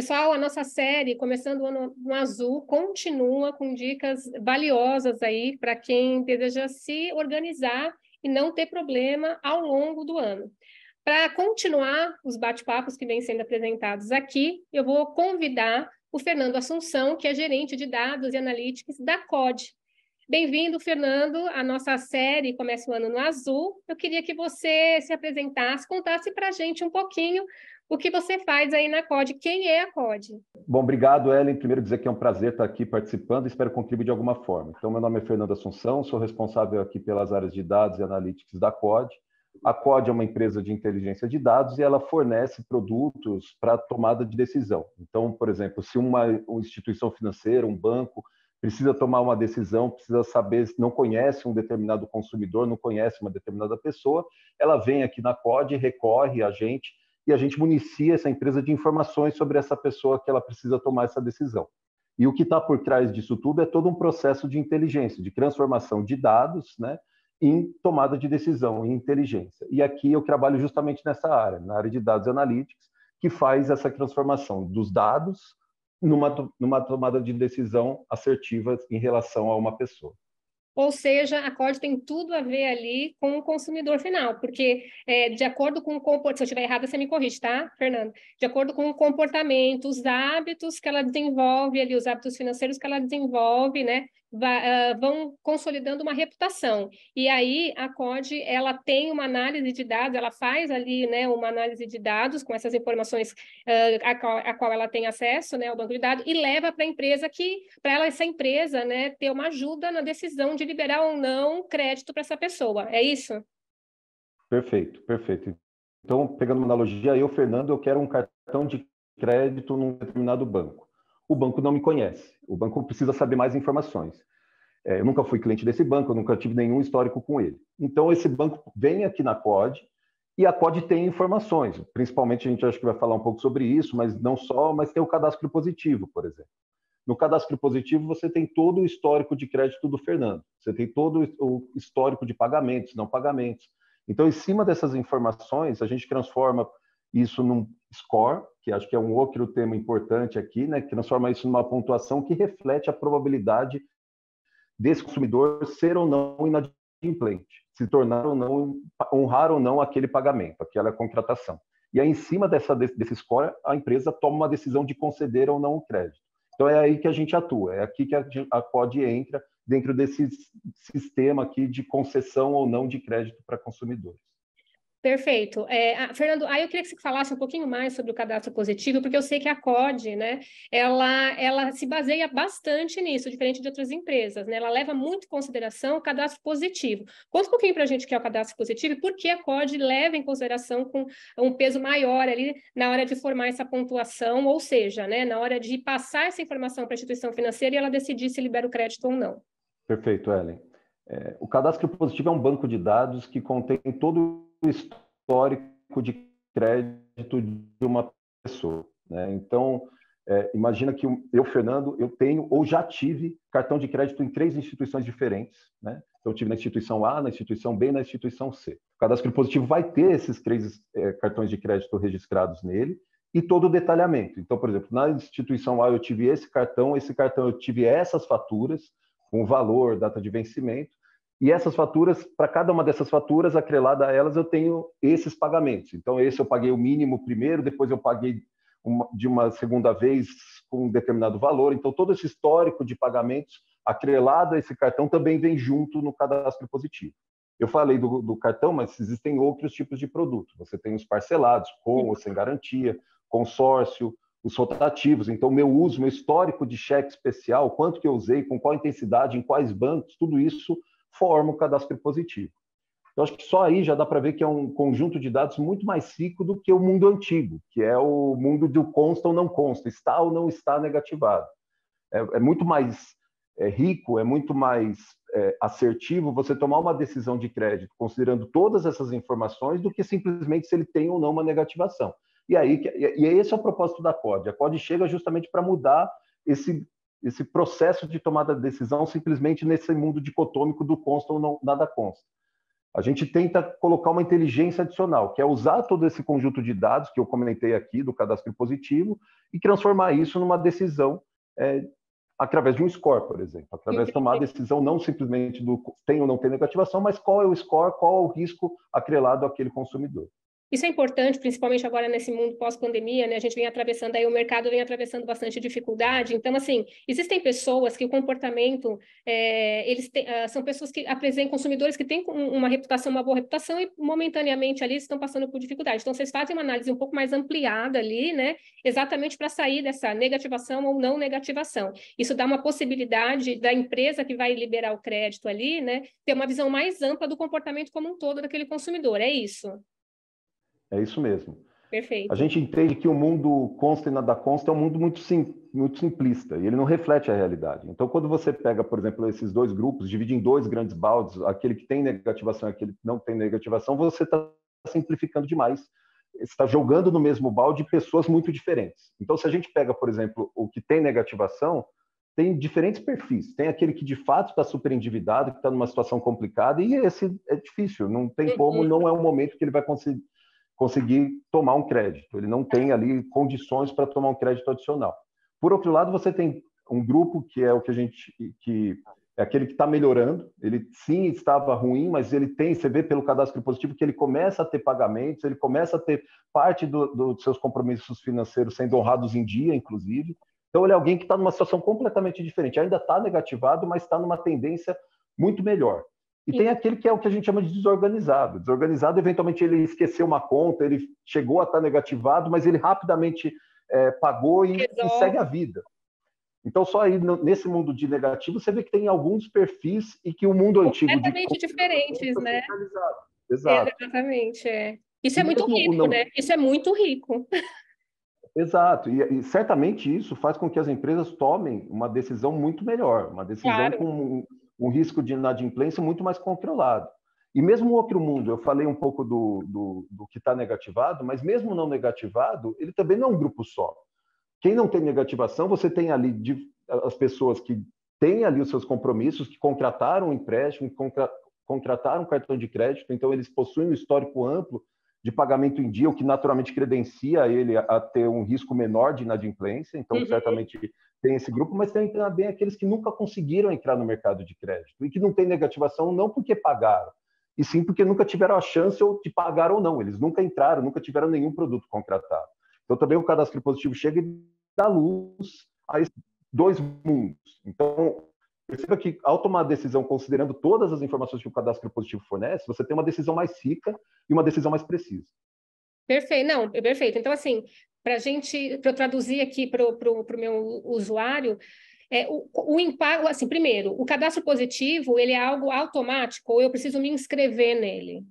Pessoal, a nossa série, começando o ano no azul, continua com dicas valiosas aí para quem deseja se organizar e não ter problema ao longo do ano. Para continuar os bate-papos que vêm sendo apresentados aqui, eu vou convidar o Fernando Assunção, que é gerente de dados e analytics da COD. Bem-vindo, Fernando, à nossa série Começa o Ano no Azul. Eu queria que você se apresentasse, contasse para a gente um pouquinho o que você faz aí na COD. Quem é a COD? Bom, obrigado, Ellen. Primeiro dizer que é um prazer estar aqui participando e espero contribuir de alguma forma. Então, meu nome é Fernando Assunção, sou responsável aqui pelas áreas de dados e analytics da COD. A COD é uma empresa de inteligência de dados e ela fornece produtos para tomada de decisão. Então, por exemplo, se uma instituição financeira, um banco, precisa tomar uma decisão, precisa saber, não conhece um determinado consumidor, não conhece uma determinada pessoa, ela vem aqui na COD, recorre a gente e a gente municia essa empresa de informações sobre essa pessoa que ela precisa tomar essa decisão. E o que está por trás disso tudo é todo um processo de inteligência, de transformação de dados, né, em tomada de decisão, em inteligência. E aqui eu trabalho justamente nessa área, na área de dados analytics, que faz essa transformação dos dados numa tomada de decisão assertiva em relação a uma pessoa. Ou seja, a COD tem tudo a ver ali com o consumidor final, porque de acordo com o comportamento, se eu estiver errada, você me corrige, tá, Fernando? De acordo com o comportamento, os hábitos que ela desenvolve ali, os hábitos financeiros que ela desenvolve, né, vão consolidando uma reputação. E aí a COD, ela tem uma análise de dados, ela faz ali, né, uma análise de dados com essas informações a qual ela tem acesso, né, ao banco de dados, e leva para a empresa para essa empresa, né, ter uma ajuda na decisão de liberar ou não crédito para essa pessoa. É isso? Perfeito, perfeito. Então, pegando uma analogia, Fernando, eu quero um cartão de crédito num determinado banco. O banco não me conhece, o banco precisa saber mais informações. Eu nunca fui cliente desse banco, eu nunca tive nenhum histórico com ele. Então, esse banco vem aqui na COD e a COD tem informações. Principalmente, a gente acho que vai falar um pouco sobre isso, mas não só, mas tem o cadastro positivo, por exemplo. No cadastro positivo, você tem todo o histórico de crédito do Fernando. Você tem todo o histórico de pagamentos, não pagamentos. Então, em cima dessas informações, a gente transforma isso num score, que acho que é um outro tema importante aqui, né? Que transforma isso numa pontuação que reflete a probabilidade desse consumidor ser ou não inadimplente, se tornar ou não, honrar ou não aquele pagamento, aquela contratação. E aí, em cima desse score, a empresa toma uma decisão de conceder ou não o crédito. Então, é aí que a gente atua, é aqui que a COD entra dentro desse sistema aqui de concessão ou não de crédito para consumidores. Perfeito. Fernando, aí eu queria que você falasse um pouquinho mais sobre o cadastro positivo, porque eu sei que a COD, né, ela se baseia bastante nisso, diferente de outras empresas, né? Ela leva muito em consideração o cadastro positivo. Conta um pouquinho para a gente o que é o cadastro positivo e por que a COD leva em consideração com um peso maior ali na hora de formar essa pontuação, ou seja, né, na hora de passar essa informação para a instituição financeira e ela decidir se libera o crédito ou não. Perfeito, Ellen. O cadastro positivo é um banco de dados que contém todo o histórico de crédito de uma pessoa, né? Então, imagina que eu, Fernando, eu tenho ou já tive cartão de crédito em 3 instituições diferentes, né? Então, eu tive na instituição A, na instituição B e na instituição C. O cadastro positivo vai ter esses 3 cartões de crédito registrados nele e todo o detalhamento. Então, por exemplo, na instituição A eu tive esse cartão eu tive essas faturas, com valor, data de vencimento, e essas faturas, para cada uma dessas faturas, atrelada a elas, eu tenho esses pagamentos. Então, esse eu paguei o mínimo primeiro, depois eu paguei de uma segunda vez com um determinado valor. Então, todo esse histórico de pagamentos atrelado a esse cartão também vem junto no cadastro positivo. Eu falei do cartão, mas existem outros tipos de produtos. Você tem os parcelados, com ou sem garantia, consórcio, os rotativos. Então, meu histórico de cheque especial, quanto que eu usei, com qual intensidade, em quais bancos, tudo isso forma o cadastro positivo. Eu acho que só aí já dá para ver que é um conjunto de dados muito mais rico do que o mundo antigo, que é o mundo do consta ou não consta, está ou não está negativado. É muito mais rico, é muito mais assertivo você tomar uma decisão de crédito considerando todas essas informações do que simplesmente se ele tem ou não uma negativação. E esse é o propósito da COD. A COD chega justamente para mudar esse processo de tomada de decisão simplesmente nesse mundo dicotômico do consta ou não, nada consta. a gente tenta colocar uma inteligência adicional, que é usar todo esse conjunto de dados que eu comentei aqui do cadastro positivo e transformar isso numa decisão através de um score, por exemplo, através de tomar a decisão não simplesmente do tem ou não tem negativação, mas qual é o score, qual é o risco atrelado àquele consumidor. Isso é importante, principalmente agora nesse mundo pós-pandemia, né? A gente vem atravessando aí, o mercado vem atravessando bastante dificuldade. Então, assim, existem pessoas que o comportamento, são pessoas que apresentam consumidores que têm uma reputação, uma boa reputação e momentaneamente ali estão passando por dificuldade. Então, vocês fazem uma análise um pouco mais ampliada ali, né? Exatamente para sair dessa negativação ou não negativação. Isso dá uma possibilidade da empresa que vai liberar o crédito ali, né? Ter uma visão mais ampla do comportamento como um todo daquele consumidor. É isso? É isso mesmo. Perfeito. A gente entende que o mundo consta e nada consta é um mundo muito simplista, e ele não reflete a realidade. Então, quando você pega, por exemplo, esses dois grupos, divide em dois grandes baldes, aquele que tem negativação e aquele que não tem negativação, você está simplificando demais. Você está jogando no mesmo balde pessoas muito diferentes. Então, se a gente pega, por exemplo, o que tem negativação, tem diferentes perfis. Tem aquele que, de fato, está super endividado, que está numa situação complicada, e esse é difícil, não tem como, não é um momento que ele vai conseguir tomar um crédito. Ele não tem ali condições para tomar um crédito adicional. Por outro lado, você tem um grupo que é o que é aquele que está melhorando. Ele sim estava ruim, mas ele tem, você vê pelo cadastro positivo que ele começa a ter pagamentos, ele começa a ter parte dos seus compromissos financeiros sendo honrados em dia, inclusive. Então, ele é alguém que está numa situação completamente diferente. Ainda está negativado, mas está numa tendência muito melhor. E tem aquele que é o que a gente chama de desorganizado. Desorganizado, eventualmente, ele esqueceu uma conta, ele chegou a estar negativado, mas ele rapidamente pagou e segue a vida. Então, só aí, nesse mundo de negativo, você vê que tem alguns perfis e que o mundo antigo... Completamente diferentes, né? Exato. Exatamente, Isso é muito rico, né? Isso é muito rico. Exato. E certamente isso faz com que as empresas tomem uma decisão muito melhor, uma decisão com um risco de inadimplência muito mais controlado. E mesmo o outro mundo, eu falei um pouco do que está negativado, mas mesmo não negativado, ele também não é um grupo só. Quem não tem negativação, você tem ali as pessoas que têm ali os seus compromissos, que contrataram um empréstimo, que contrataram um cartão de crédito, então eles possuem um histórico amplo de pagamento em dia, o que naturalmente credencia ele a ter um risco menor de inadimplência. Então, certamente tem esse grupo, mas tem também aqueles que nunca conseguiram entrar no mercado de crédito e que não tem negativação não porque pagaram, e sim porque nunca tiveram a chance de pagar ou não. Eles nunca entraram, nunca tiveram nenhum produto contratado. Então, também o cadastro positivo chega e dá luz a esses dois mundos. Então, perceba que, ao tomar a decisão considerando todas as informações que o cadastro positivo fornece, você tem uma decisão mais rica e uma decisão mais precisa. Perfeito, não, perfeito. Então, assim, para eu traduzir aqui para o meu usuário, o impacto, assim, primeiro, o cadastro positivo, ele é algo automático ou eu preciso me inscrever nele?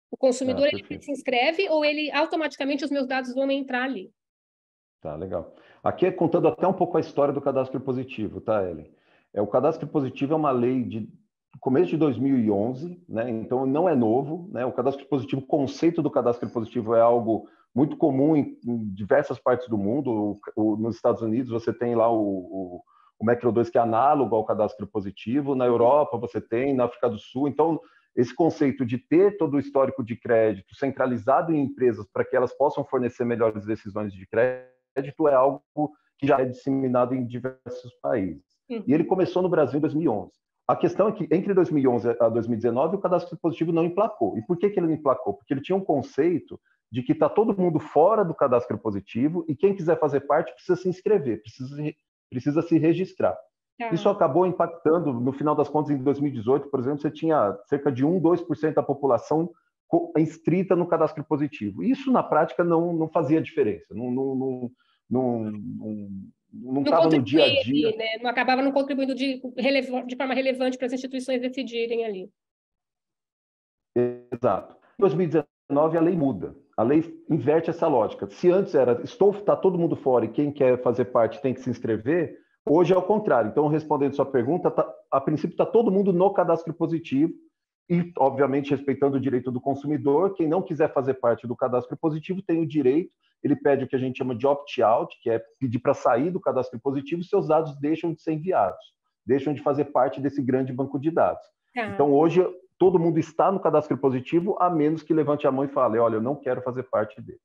O consumidor, ele se inscreve ou ele automaticamente os meus dados vão entrar ali? Tá, legal. Aqui é contando até um pouco a história do cadastro positivo, tá, Ellen? O cadastro positivo é uma lei do começo de 2011, né? Então não é novo, né? O cadastro positivo, o conceito do cadastro positivo é algo muito comum em diversas partes do mundo. Nos Estados Unidos você tem lá o Macro 2, que é análogo ao cadastro positivo. Na Europa você tem, na África do Sul. Então, esse conceito de ter todo o histórico de crédito centralizado em empresas para que elas possam fornecer melhores decisões de crédito é algo que já é disseminado em diversos países. E ele começou no Brasil em 2011. A questão é que, entre 2011 a 2019, o cadastro positivo não emplacou. E por que ele não emplacou? Porque ele tinha um conceito de que está todo mundo fora do cadastro positivo e quem quiser fazer parte precisa se inscrever, precisa se registrar. Isso acabou impactando, no final das contas, em 2018, por exemplo, você tinha cerca de 2% da população inscrita no cadastro positivo. Isso, na prática, não fazia diferença. Não estava no dia a dia. Né? Não acabava não contribuindo de forma relevante para as instituições decidirem ali. Exato. Em 2019, a lei muda. A lei inverte essa lógica. Se antes está todo mundo fora e quem quer fazer parte tem que se inscrever, hoje é o contrário. Então, respondendo sua pergunta, a princípio está todo mundo no cadastro positivo e, obviamente, respeitando o direito do consumidor. Quem não quiser fazer parte do cadastro positivo tem o direito, ele pede o que a gente chama de opt-out, que é pedir para sair do cadastro positivo, seus dados deixam de ser enviados, deixam de fazer parte desse grande banco de dados. Então, hoje, todo mundo está no cadastro positivo, a menos que levante a mão e fale, olha, eu não quero fazer parte dele.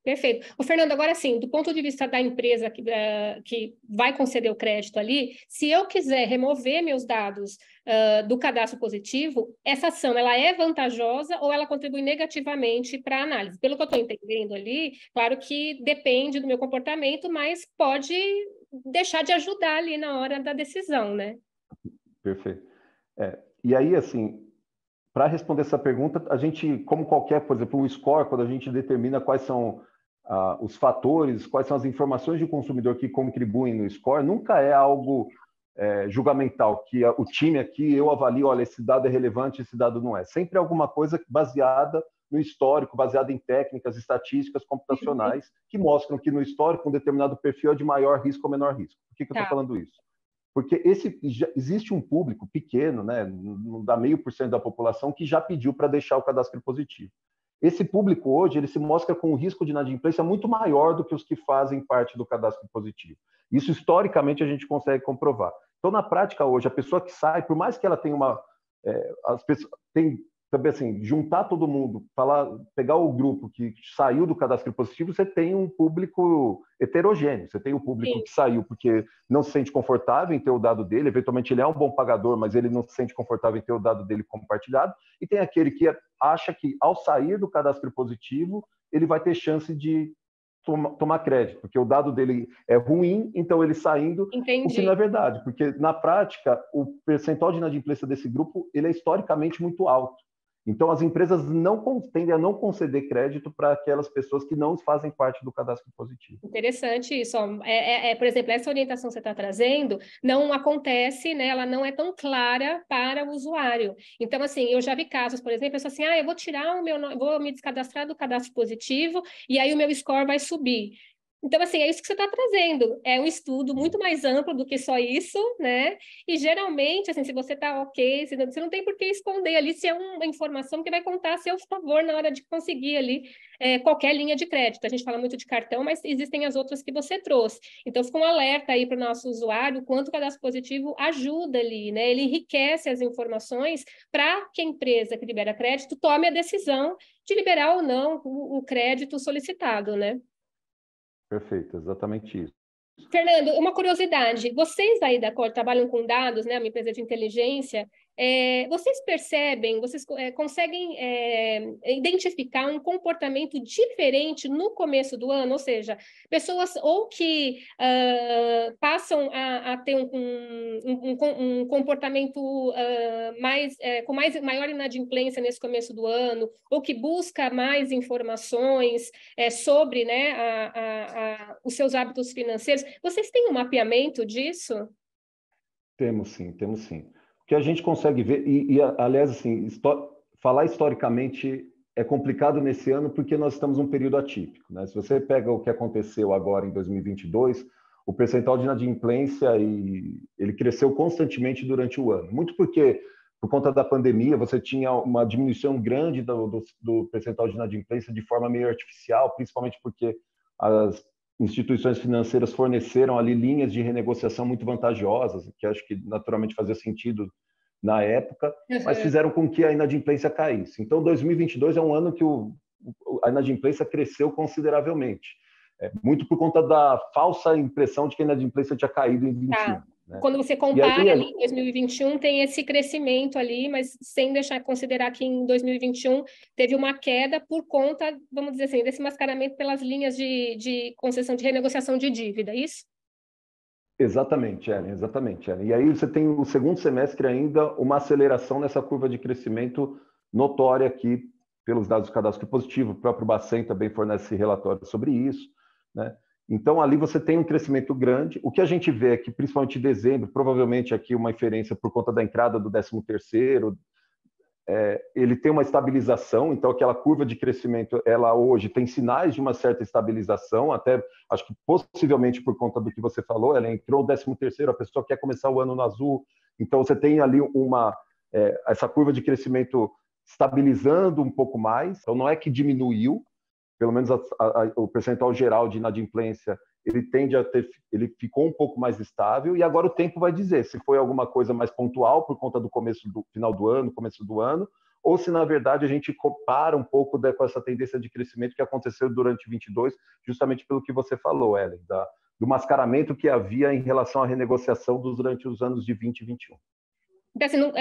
Perfeito. O Fernando, agora sim, do ponto de vista da empresa que vai conceder o crédito ali, se eu quiser remover meus dados do cadastro positivo, essa ação ela é vantajosa ou ela contribui negativamente para a análise? Pelo que eu estou entendendo ali, claro que depende do meu comportamento, mas pode deixar de ajudar ali na hora da decisão, né? Perfeito. E aí, assim, para responder essa pergunta, a gente, como qualquer, por exemplo, o score, quando a gente determina quais são os fatores, quais são as informações de consumidor que contribuem no score, nunca é algo julgamental, que o time aqui, eu avalio, olha, esse dado é relevante, esse dado não é. Sempre é alguma coisa baseada no histórico, baseada em técnicas, estatísticas computacionais, que mostram que no histórico um determinado perfil é de maior risco ou menor risco. Por que eu estou falando isso? Porque existe um público pequeno, né, não dá 0,5% da população, que já pediu para deixar o cadastro positivo. Esse público hoje ele se mostra com um risco de inadimplência muito maior do que os que fazem parte do cadastro positivo. Isso, historicamente, a gente consegue comprovar. Então, na prática, hoje, a pessoa que sai, por mais que ela tenha as pessoas, também assim, juntar todo mundo, pegar o grupo que saiu do cadastro positivo, você tem um público heterogêneo. Você tem o público Sim. que saiu porque não se sente confortável em ter o dado dele, eventualmente ele é um bom pagador, mas ele não se sente confortável em ter o dado dele compartilhado, e tem aquele que acha que, ao sair do cadastro positivo, ele vai ter chance de tomar crédito, porque o dado dele é ruim, então ele saindo, Entendi. O que não é verdade, porque na prática o percentual de inadimplência desse grupo ele é historicamente muito alto. Então, as empresas tendem a não conceder crédito para aquelas pessoas que não fazem parte do cadastro positivo. Interessante isso. Ó. Por exemplo, essa orientação que você está trazendo não acontece, né? Ela não é tão clara para o usuário. Então, assim, eu já vi casos, por exemplo, assim, eu vou tirar vou me descadastrar do cadastro positivo e aí o meu score vai subir. Então, assim, é isso que você está trazendo. É um estudo muito mais amplo do que só isso, né? E geralmente, assim, se você está ok, você não tem por que esconder ali se é uma informação que vai contar a seu favor na hora de conseguir ali qualquer linha de crédito. A gente fala muito de cartão, mas existem as outras que você trouxe. Então, fica um alerta aí para o nosso usuário, o quanto o cadastro positivo ajuda ali, né? Ele enriquece as informações para que a empresa que libera crédito tome a decisão de liberar ou não o crédito solicitado, né? Perfeito, exatamente isso. Fernando, uma curiosidade. Vocês aí da Cor trabalham com dados, né? Uma empresa de inteligência. Vocês percebem, vocês conseguem identificar um comportamento diferente no começo do ano? Ou seja, pessoas ou que passam a ter um comportamento com maior inadimplência nesse começo do ano, ou que busca mais informações sobre, né, os seus hábitos financeiros. Vocês têm um mapeamento disso? Temos sim, temos sim. O que a gente consegue ver, aliás, assim, falar historicamente é complicado nesse ano porque nós estamos num período atípico, né? Se você pega o que aconteceu agora em 2022, o percentual de inadimplência ele cresceu constantemente durante o ano. Muito porque, por conta da pandemia, você tinha uma diminuição grande do percentual de inadimplência de forma meio artificial, principalmente porque as instituições financeiras forneceram ali linhas de renegociação muito vantajosas, que acho que naturalmente fazia sentido na época, mas fizeram com que a inadimplência caísse. Então, 2022 é um ano que a inadimplência cresceu consideravelmente, muito por conta da falsa impressão de que a inadimplência tinha caído em 21. Tá. Né? Quando você compara ali em 2021, tem esse crescimento ali, mas sem deixar de considerar que em 2021 teve uma queda por conta, vamos dizer assim, desse mascaramento pelas linhas de concessão de renegociação de dívida, é isso? Exatamente, Ellen, exatamente, Ellen. E aí você tem o segundo semestre ainda uma aceleração nessa curva de crescimento notória aqui pelos dados do cadastro positivo, o próprio Bacen também fornece relatórios sobre isso, né? Então, ali você tem um crescimento grande. O que a gente vê é que, principalmente em dezembro, provavelmente aqui uma inferência por conta da entrada do 13º, ele tem uma estabilização, então aquela curva de crescimento, ela hoje tem sinais de uma certa estabilização, até acho que possivelmente por conta do que você falou, ela entrou o 13º, a pessoa quer começar o ano no azul, então você tem ali essa curva de crescimento estabilizando um pouco mais, então não é que diminuiu, pelo menos o percentual geral de inadimplência, ele ficou um pouco mais estável, e agora o tempo vai dizer se foi alguma coisa mais pontual por conta do final do ano, começo do ano, ou se, na verdade, a gente compara um pouco com essa tendência de crescimento que aconteceu durante 22, justamente pelo que você falou, Ellen, do mascaramento que havia em relação à renegociação durante os anos de 20 e 21. Então,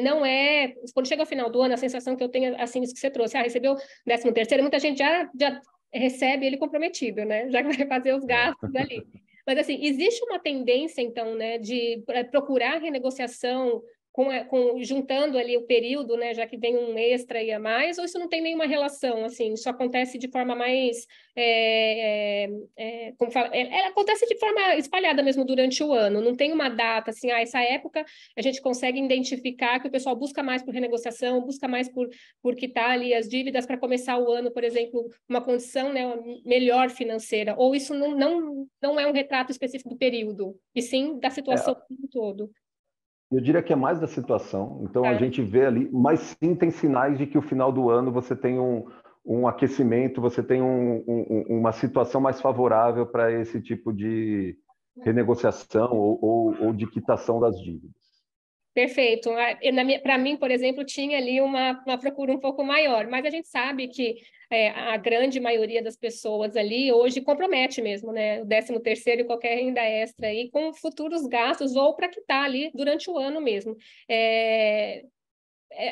não é... Quando chega ao final do ano, a sensação que eu tenho, assim, isso que você trouxe, recebeu 13º, muita gente já recebe ele comprometido, né? Já que vai fazer os gastos ali. Mas, assim, existe uma tendência, então, né, de procurar renegociação juntando ali o período, né, já que vem um extra e a mais, ou isso não tem nenhuma relação, assim, isso acontece de forma mais, como fala, acontece de forma espalhada mesmo durante o ano, não tem uma data, assim, essa época a gente consegue identificar que o pessoal busca mais por renegociação, busca mais por quitar ali as dívidas para começar o ano, por exemplo, uma condição, né, melhor financeira, ou isso não é um retrato específico do período, e sim da situação como um todo. Eu diria que é mais da situação. Então, a Tá. gente vê ali, mas sim tem sinais de que o final do ano você tem um aquecimento, você tem uma situação mais favorável para esse tipo de renegociação ou de quitação das dívidas. Perfeito. Para mim, por exemplo, tinha ali uma procura um pouco maior, mas a gente sabe que a grande maioria das pessoas ali hoje compromete mesmo, né? O 13º e qualquer renda extra aí com futuros gastos ou para quitar ali durante o ano mesmo.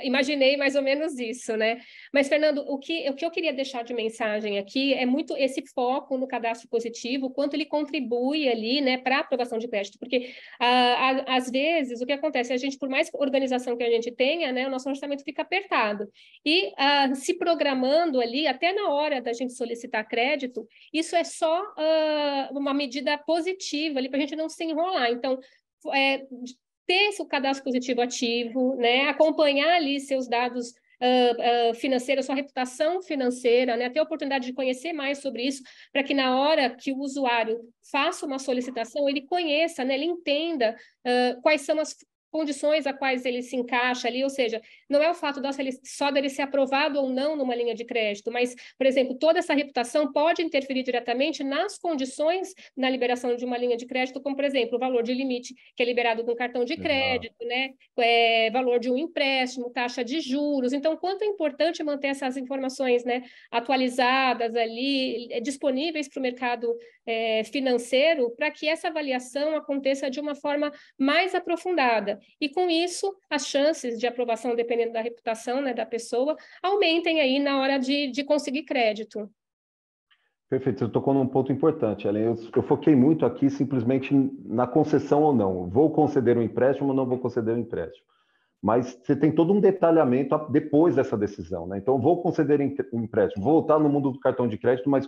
Imaginei mais ou menos isso, né? Mas, Fernando, o que eu queria deixar de mensagem aqui é muito esse foco no cadastro positivo, quanto ele contribui ali, né, para a aprovação de crédito, porque às vezes o que acontece, a gente, por mais organização que a gente tenha, né, o nosso orçamento fica apertado e se programando ali, até na hora da gente solicitar crédito, isso é só uma medida positiva ali para a gente não se enrolar. Então, ter seu cadastro positivo ativo, né? Acompanhar ali seus dados financeiros, sua reputação financeira, né? Ter a oportunidade de conhecer mais sobre isso, para que na hora que o usuário faça uma solicitação, ele conheça, né? Ele entenda quais são as condições a quais ele se encaixa ali, ou seja, não é o fato só dele ser aprovado ou não numa linha de crédito, mas, por exemplo, toda essa reputação pode interferir diretamente nas condições na liberação de uma linha de crédito, como, por exemplo, o valor de limite que é liberado com cartão de crédito, né? Valor de um empréstimo, taxa de juros. Então, quanto é importante manter essas informações, né, atualizadas ali, disponíveis para o mercado financeiro, para que essa avaliação aconteça de uma forma mais aprofundada. E com isso, as chances de aprovação, dependendo da reputação, né, da pessoa, aumentem aí na hora de conseguir crédito. Perfeito, você tocou num ponto importante, Ellen. Eu foquei muito aqui simplesmente na concessão ou não. Vou conceder um empréstimo ou não vou conceder um empréstimo. Mas você tem todo um detalhamento depois dessa decisão, né? Então, vou conceder um empréstimo, vou voltar no mundo do cartão de crédito, mas,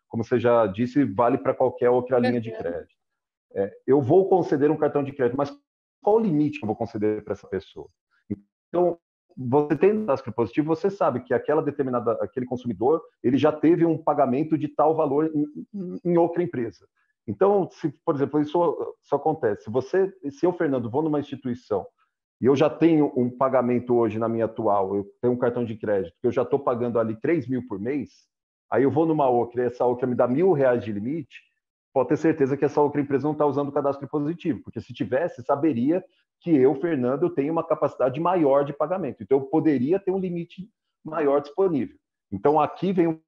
como você já disse, vale para qualquer outra linha de crédito. Eu vou conceder um cartão de crédito, mas qual o limite que eu vou conceder para essa pessoa? Então, você tem cadastro positivo, você sabe que aquele consumidor, ele já teve um pagamento de tal valor em outra empresa. Então, por exemplo, isso acontece. Se eu, Fernando, vou numa instituição e eu já tenho um pagamento hoje na minha atual, eu tenho um cartão de crédito, que eu já estou pagando ali 3 mil por mês, aí eu vou numa outra e essa outra me dá R$1.000 de limite, pode ter certeza que essa outra empresa não está usando o cadastro positivo, porque se tivesse, saberia que eu, Fernando, eu tenho uma capacidade maior de pagamento. Então, eu poderia ter um limite maior disponível. Então, aqui vem um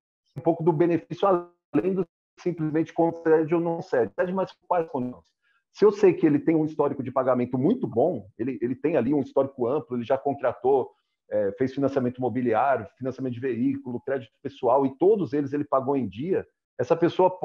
pouco do benefício além do simplesmente concede ou não cede. Cede, mas quais condições? Se eu sei que ele tem um histórico de pagamento muito bom, ele tem ali um histórico amplo, ele já contratou, fez financiamento imobiliário, financiamento de veículo, crédito pessoal, e todos eles ele pagou em dia, essa pessoa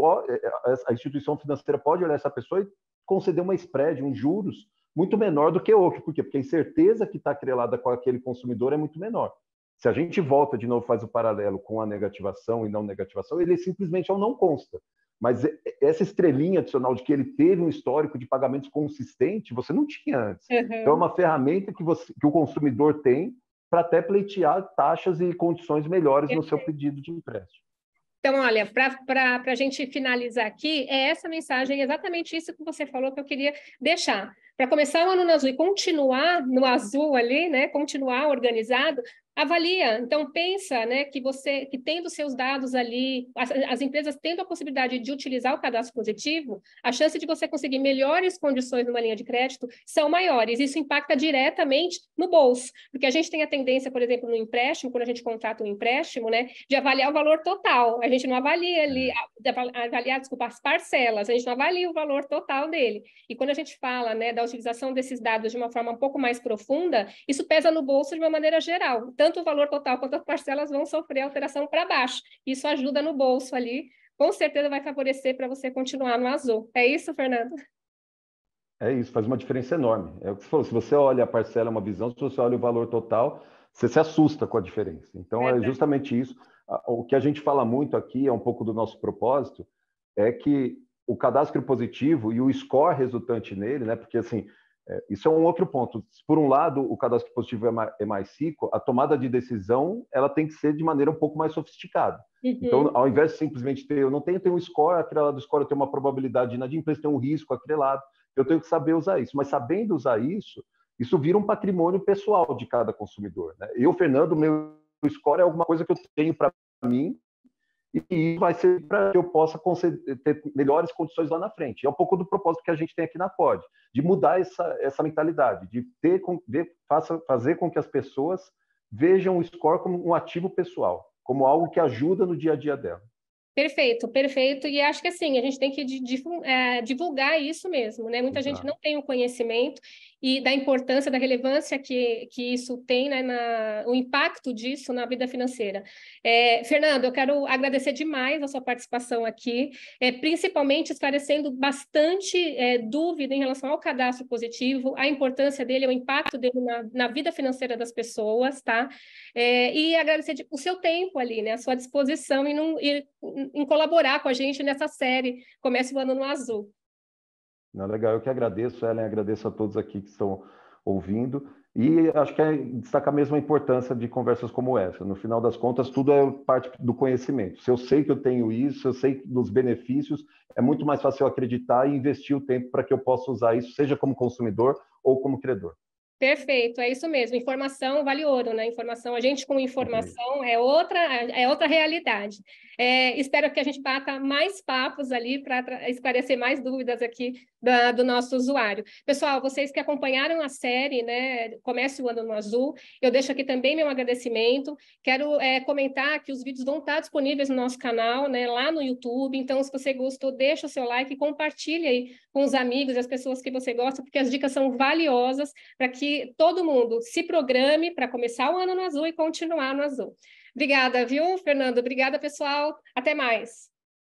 a instituição financeira pode olhar essa pessoa e conceder uma spread, um juros, muito menor do que outro. Por quê? Porque a incerteza que está atrelada com aquele consumidor é muito menor. Se a gente volta de novo, faz o paralelo com a negativação e não negativação, ele simplesmente não consta. Mas essa estrelinha adicional de que ele teve um histórico de pagamentos consistente, você não tinha antes. Uhum. Então, é uma ferramenta que o consumidor tem para até pleitear taxas e condições melhores no seu pedido de empréstimo. Então, olha, para a gente finalizar aqui, é essa mensagem, exatamente isso que você falou que eu queria deixar. para começar o ano no azul e continuar no azul ali, né, continuar organizado, avalia. Então, pensa, né, que você, que tendo seus dados ali, as empresas tendo a possibilidade de utilizar o cadastro positivo, a chance de você conseguir melhores condições numa linha de crédito são maiores. Isso impacta diretamente no bolso, porque a gente tem a tendência, por exemplo, no empréstimo, quando a gente contrata um empréstimo, né, de avaliar o valor total. A gente não avalia ali, avaliar, desculpa, as parcelas, a gente não avalia o valor total dele. E quando a gente fala, né, da utilização desses dados de uma forma um pouco mais profunda, isso pesa no bolso de uma maneira geral. Tanto o valor total quanto as parcelas vão sofrer alteração para baixo. Isso ajuda no bolso ali, com certeza vai favorecer para você continuar no azul. É isso, Fernando? É isso, faz uma diferença enorme. É o que você falou, se você olha a parcela, é uma visão, se você olha o valor total, você se assusta com a diferença. Então, é Verdade. justamente isso. O que a gente fala muito aqui, é um pouco do nosso propósito, é que o cadastro positivo e o score resultante nele, né? Porque, assim, isso é um outro ponto. Por um lado, o cadastro positivo é mais rico, a tomada de decisão ela tem que ser de maneira um pouco mais sofisticada. Então, Uhum. ao invés de simplesmente ter, eu não tenho um score, atrelado ao score eu tenho uma probabilidade de inadimplência, tem um risco atrelado, eu tenho que saber usar isso. Mas sabendo usar isso, isso vira um patrimônio pessoal de cada consumidor. Né? Eu, Fernando, meu score é alguma coisa que eu tenho para mim, e vai ser para que eu possa ter melhores condições lá na frente. É um pouco do propósito que a gente tem aqui na COD, de mudar essa mentalidade, de fazer com que as pessoas vejam o score como um ativo pessoal, como algo que ajuda no dia a dia dela. Perfeito, perfeito. E acho que assim, a gente tem que divulgar isso mesmo, né? Muita gente não Exato. tem o conhecimento e da importância, da relevância que isso tem, né, o impacto disso na vida financeira. Fernando, eu quero agradecer demais a sua participação aqui, principalmente esclarecendo bastante dúvida em relação ao cadastro positivo, a importância dele, o impacto dele na vida financeira das pessoas, tá? E agradecer o seu tempo ali, né? A sua disposição em colaborar com a gente nessa série Comece o Ano no Azul. Não, legal, eu que agradeço, Ellen, agradeço a todos aqui que estão ouvindo, e acho que destacar mesmo a importância de conversas como essa. No final das contas, tudo é parte do conhecimento. Se eu sei que eu tenho isso, eu sei dos benefícios, é muito mais fácil eu acreditar e investir o tempo para que eu possa usar isso, seja como consumidor ou como credor. Perfeito, é isso mesmo. Informação vale ouro, né? Informação, a gente com informação é outra realidade. Espero que a gente bata mais papos ali para esclarecer mais dúvidas aqui do nosso usuário. Pessoal, vocês que acompanharam a série, né? Comece o Ano no Azul. Eu deixo aqui também meu agradecimento. Quero comentar que os vídeos vão estar disponíveis no nosso canal, né? Lá no YouTube. Então, se você gostou, deixa o seu like e compartilhe aí com os amigos e as pessoas que você gosta, porque as dicas são valiosas para que todo mundo se programe para começar o ano no azul e continuar no azul. Obrigada, viu, Fernando? Obrigada, pessoal. Até mais.